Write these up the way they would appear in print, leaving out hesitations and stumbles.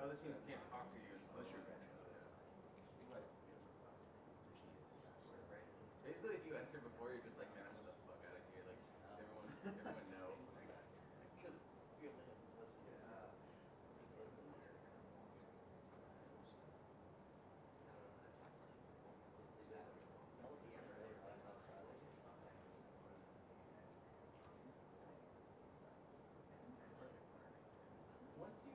other teams can't talk to you until you're basically, if you enter before, you're just like, man, I'm the fuck out of here. Like, everyone know. Because once you,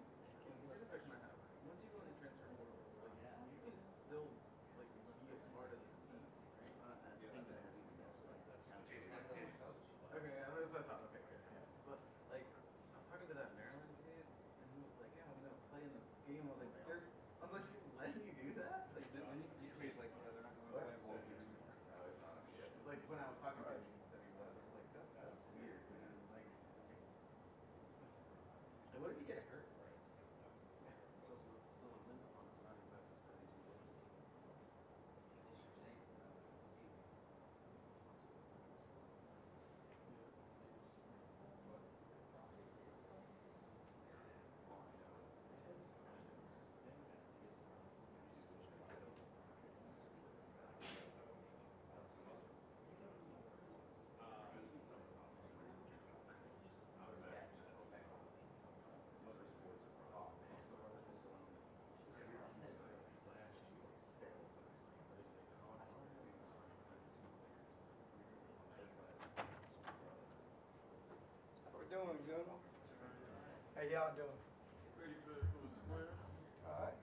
here's a question I have. Once you go in the transfer portal, like, you can still like be a part of the team, right? I think that has to be Okay, that's what I thought. Okay, good. But like, I was talking to that Maryland kid, and he was like, "Yeah, I'm gonna play in the game." I was like, I was like, "Letting you do that?" Like, then you he's like, "Yeah, they're not gonna play ball games tomorrow." Oh, shit. Like when I was talking to him, he said he was. I was like, "That's weird, man." Like, what if you get hurt? So the limit on signing pass is 32 days. How we doing, gentlemen? How y'all doing? Ready for the square? All right.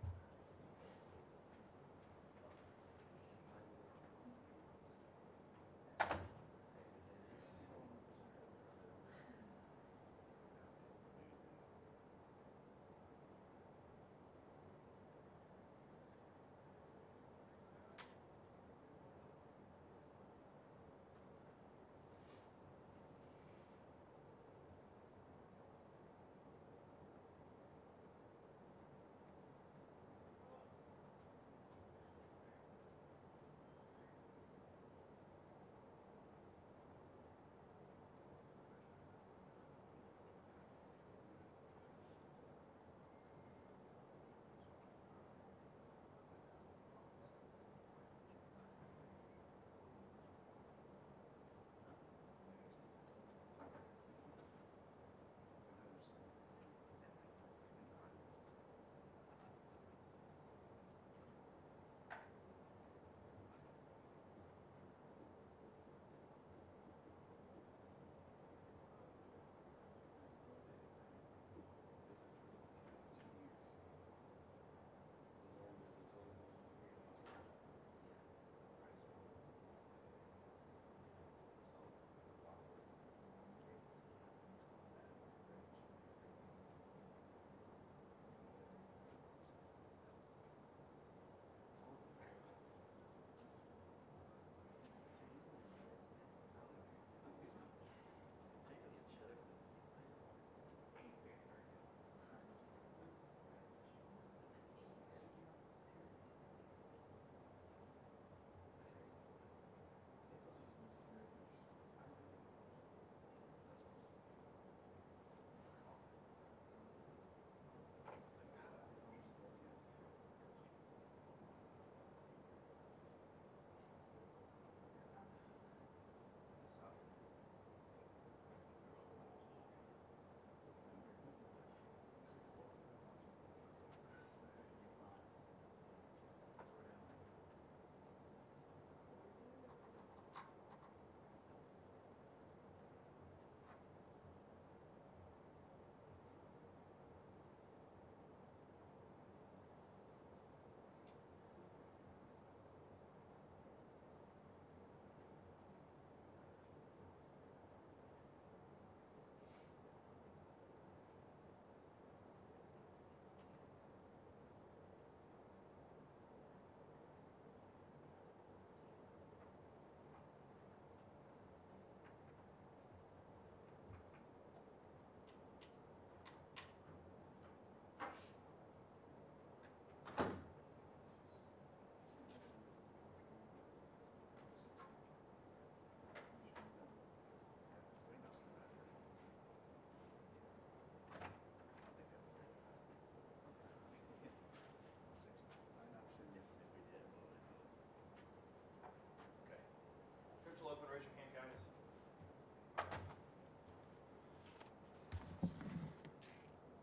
up and raise your hand, guys.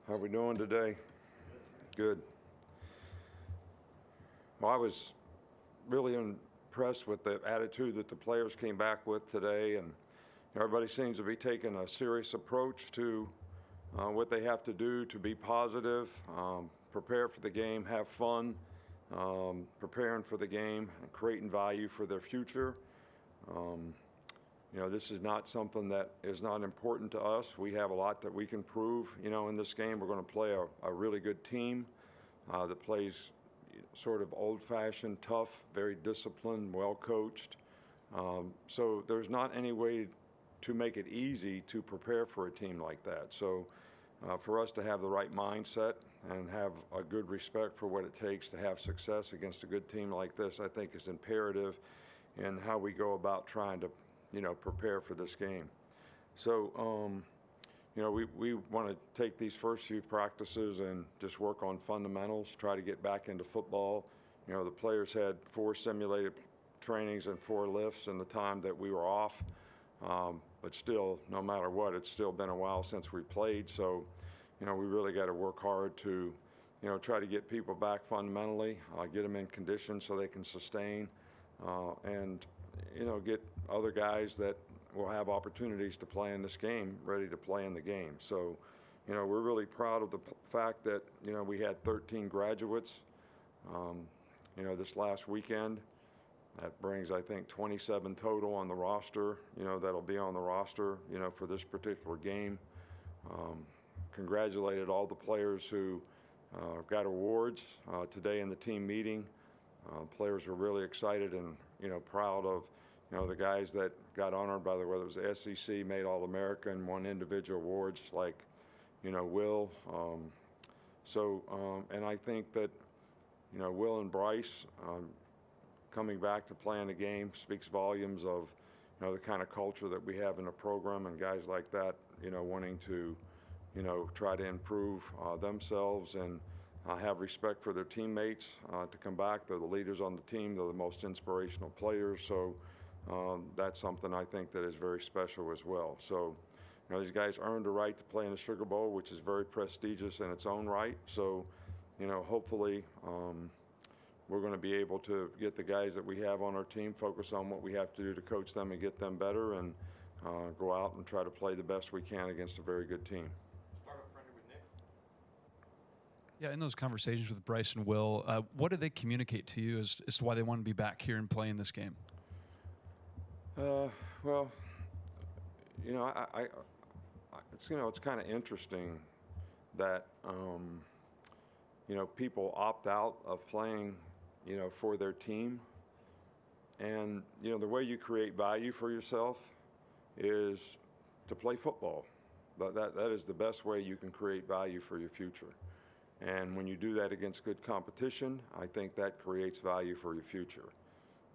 How are we doing today? Good. Well, I was really impressed with the attitude that the players came back with today, and everybody seems to be taking a serious approach to what they have to do to be positive, prepare for the game, have fun, preparing for the game, and creating value for their future. This is not something that is not important to us. We have a lot that we can prove, in this game. We're going to play a really good team that plays sort of old-fashioned, tough, very disciplined, well-coached. So there's not any way to make it easy to prepare for a team like that. So for us to have the right mindset and have a good respect for what it takes to have success against a good team like this, I think is imperative in how we go about trying to, prepare for this game. So, we want to take these first few practices and just work on fundamentals, try to get back into football. The players had 4 simulated trainings and 4 lifts in the time that we were off. But still, no matter what, it's still been a while since we played. So, we really got to work hard to, try to get people back fundamentally, get them in condition so they can sustain, and, get other guys that will have opportunities to play in this game ready to play in the game. So, we're really proud of the fact that, we had 13 graduates, this last weekend. That brings, I think, 27 total on the roster, that'll be on the roster, for this particular game. Congratulated all the players who got awards today in the team meeting. Players were really excited and, proud of, the guys that got honored by whether it was the SEC, made All-American, won individual awards like, Will. And I think that, Will and Bryce, coming back to playing the game speaks volumes of, the kind of culture that we have in the program, and guys like that, wanting to, try to improve themselves and have respect for their teammates to come back. They're the leaders on the team. They're the most inspirational players. So that's something I think that is very special as well. So, these guys earned the right to play in the Sugar Bowl, which is very prestigious in its own right. So, hopefully, we're going to be able to get the guys that we have on our team, focus on what we have to do to coach them and get them better, and go out and try to play the best we can against a very good team. Start up friendly with Nick. Yeah, in those conversations with Bryce and Will, what did they communicate to you as to why they want to be back here and play in this game? Well, it's kind of interesting that, people opt out of playing, for their team. And, the way you create value for yourself is to play football. That is the best way you can create value for your future. And when you do that against good competition, I think that creates value for your future.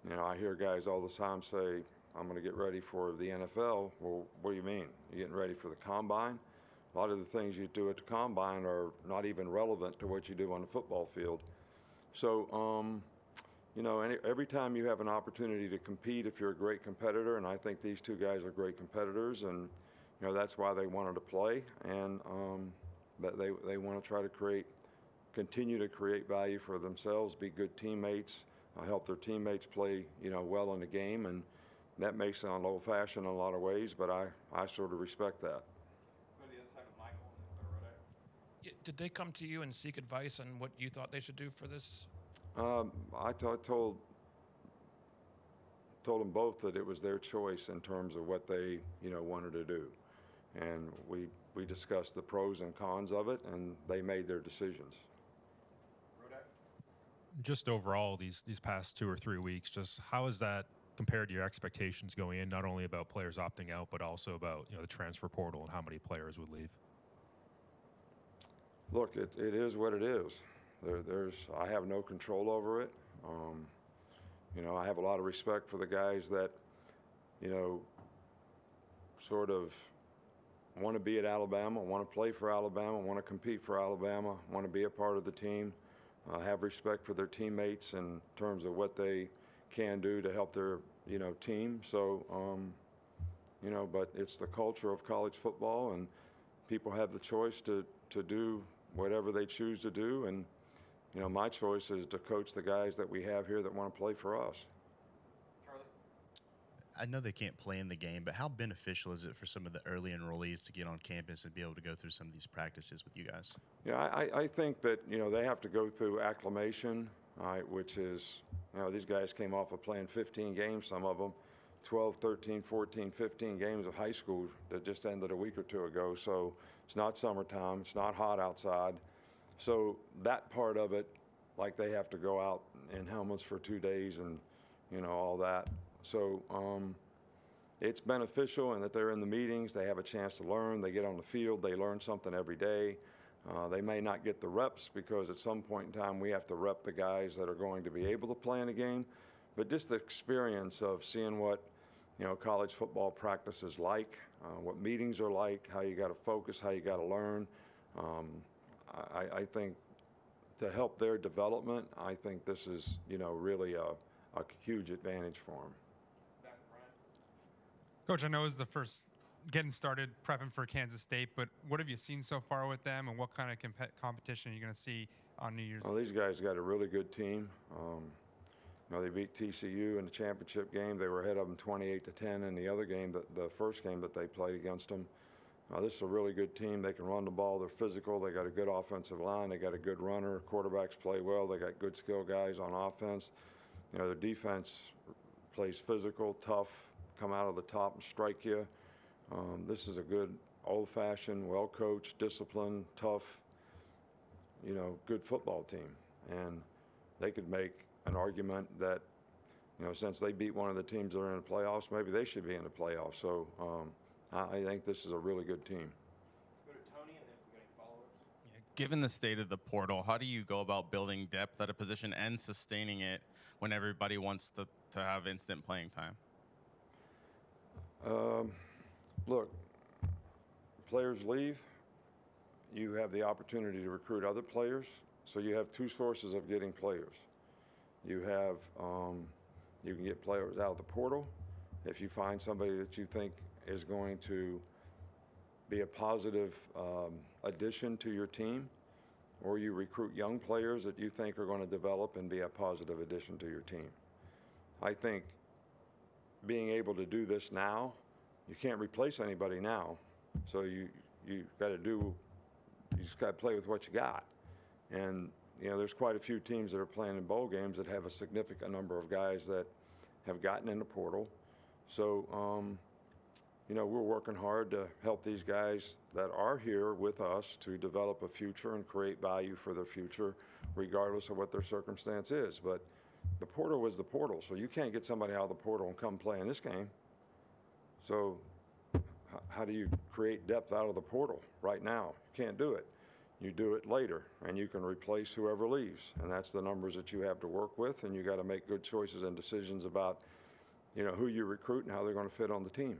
I hear guys all the time say, I'm going to get ready for the NFL. Well, what do you mean? You getting ready for the combine? A lot of the things you do at the combine are not even relevant to what you do on the football field. So, every time you have an opportunity to compete, if you're a great competitor, and I think these two guys are great competitors, and that's why they wanted to play, and that they want to try to continue to create value for themselves, be good teammates, help their teammates play, well in the game, and that may sound old-fashioned in a lot of ways, but I sort of respect that. Go to the other side of Michael and then Rhoda. Did they come to you and seek advice on what you thought they should do for this? I told them both that it was their choice in terms of what they, wanted to do, and we discussed the pros and cons of it, and they made their decisions. Rhoda. Just overall, these past 2 or 3 weeks, just how has that compared to your expectations going in, not only about players opting out, but also about the transfer portal and how many players would leave? Look, it is what it is. I have no control over it. I have a lot of respect for the guys that, sort of want to be at Alabama, want to play for Alabama, want to compete for Alabama, want to be a part of the team, have respect for their teammates in terms of what they can do to help their team. So but it's the culture of college football, and people have the choice to do whatever they choose to do. And my choice is to coach the guys that we have here that want to play for us. Charlie? I know they can't play in the game, but how beneficial is it for some of the early enrollees to get on campus and be able to go through some of these practices with you guys? Yeah, I think that, they have to go through acclimation, which is, these guys came off of playing 15 games, some of them, 12, 13, 14, 15 games of high school that just ended a week or two ago. So it's not summertime, it's not hot outside. So that part of it, like they have to go out in helmets for 2 days and, all that. So it's beneficial in that they're in the meetings, they have a chance to learn, they get on the field, they learn something every day. They may not get the reps because at some point in time we have to rep the guys that are going to be able to play in a game. But just the experience of seeing what, college football practice is like, what meetings are like, how you got to focus, how you got to learn. I think to help their development, I think this is, really a huge advantage for them. Back to Brian. Coach, I know it was the first getting started prepping for Kansas State, but what have you seen so far with them, and what kind of competition are you going to see on New Year's? Well, these guys got a really good team. They beat TCU in the championship game. They were ahead of them 28-10 in the other game, the first game that they played against them. This is a really good team. They can run the ball. They're physical. They got a good offensive line. They got a good runner. Quarterbacks play well. They got good skill guys on offense. Their defense plays physical, tough, come out of the top and strike you. This is a good, old-fashioned, well-coached, disciplined, tough, good football team. And they could make an argument that, since they beat one of the teams that are in the playoffs, maybe they should be in the playoffs. So I think this is a really good team. Go to Tony, and then if we got any followers. Given the state of the portal, how do you go about building depth at a position and sustaining it when everybody wants to have instant playing time? Look, players leave. You have the opportunity to recruit other players. So you have two sources of getting players. You have, you can get players out of the portal. If you find somebody that you think is going to be a positive addition to your team, or you recruit young players that you think are going to develop and be a positive addition to your team. I think being able to do this now, you can't replace anybody now. So you got to you just got to play with what you got. And there's quite a few teams that are playing in bowl games that have a significant number of guys that have gotten in the portal. So, we're working hard to help these guys that are here with us to develop a future and create value for their future, regardless of what their circumstance is. But the portal was the portal, so you can't get somebody out of the portal and come play in this game. So how do you create depth out of the portal right now? You can't do it. You do it later, and you can replace whoever leaves, and that's the numbers that you have to work with, and you got to make good choices and decisions about, who you recruit and how they're going to fit on the team.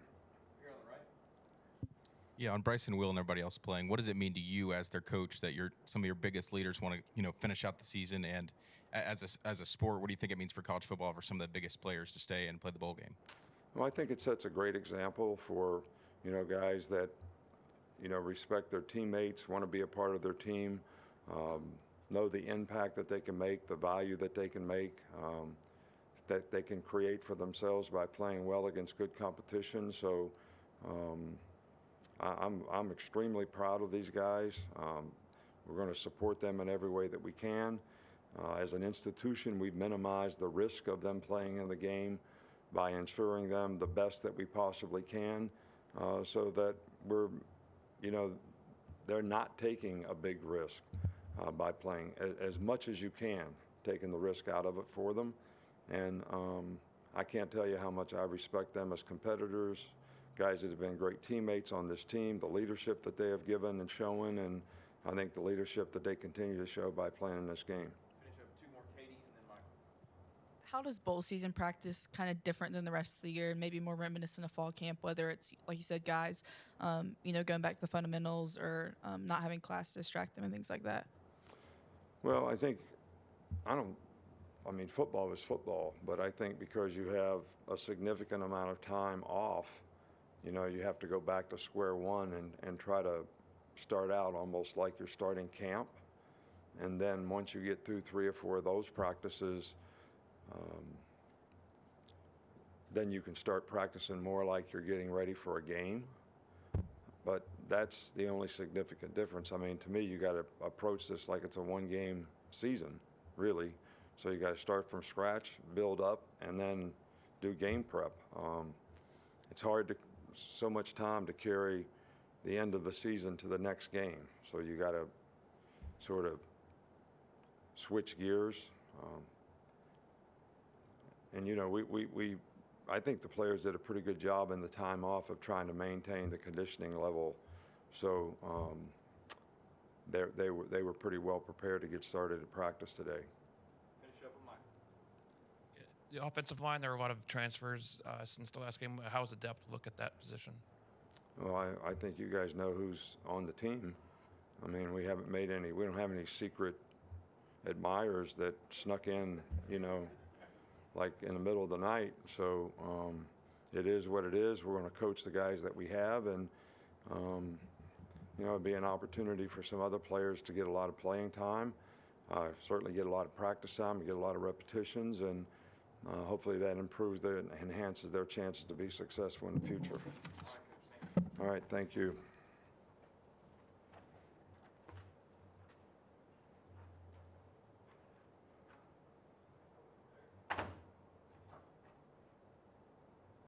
Here on the right. Yeah, on Bryson Will and everybody else playing, what does it mean to you as their coach that some of your biggest leaders want to, finish out the season? And as a sport, what do you think it means for college football for some of the biggest players to stay and play the bowl game? Well, I think it sets a great example for, guys that, respect their teammates, want to be a part of their team, know the impact that they can make, the value that they can make, that they can create for themselves by playing well against good competition. So I'm extremely proud of these guys. We're going to support them in every way that we can. As an institution, we've minimized the risk of them playing in the game by ensuring them the best that we possibly can, so that we're, they're not taking a big risk by playing as much as you can, taking the risk out of it for them. And I can't tell you how much I respect them as competitors, guys that have been great teammates on this team, the leadership that they have given and shown, and I think the leadership that they continue to show by playing in this game. Finish up two more, Katie, and then Michael. How does bowl season practice kind of different than the rest of the year, and maybe more reminiscent of fall camp, whether it's, like you said, guys, going back to the fundamentals or not having class to distract them and things like that? Well, I think, I mean, football is football, but I think because you have a significant amount of time off, you know, you have to go back to square one and try to start out almost like you're starting camp. And then once you get through 3 or 4 of those practices, then you can start practicing more like you're getting ready for a game. But that's the only significant difference. I mean, to me, you got to approach this like it's a 1-game season, really. So you got to start from scratch, build up, and then do game prep. It's hard to so much time to carry the end of the season to the next game. So you got to sort of switch gears. And you know, I think the players did a pretty good job in the time off of trying to maintain the conditioning level. So they were pretty well prepared to get started at practice today. Finish up with Mike. The offensive line, there are a lot of transfers since the last game. How's the depth look at that position? Well, I think you guys know who's on the team. I mean, we don't have any secret admirers that snuck in, you know, like in the middle of the night. So it is what it is. We're going to coach the guys that we have, and you know, it'd be an opportunity for some other players to get a lot of playing time, certainly get a lot of practice time, get a lot of repetitions, and hopefully that enhances their chances to be successful in the future. All right, thank you.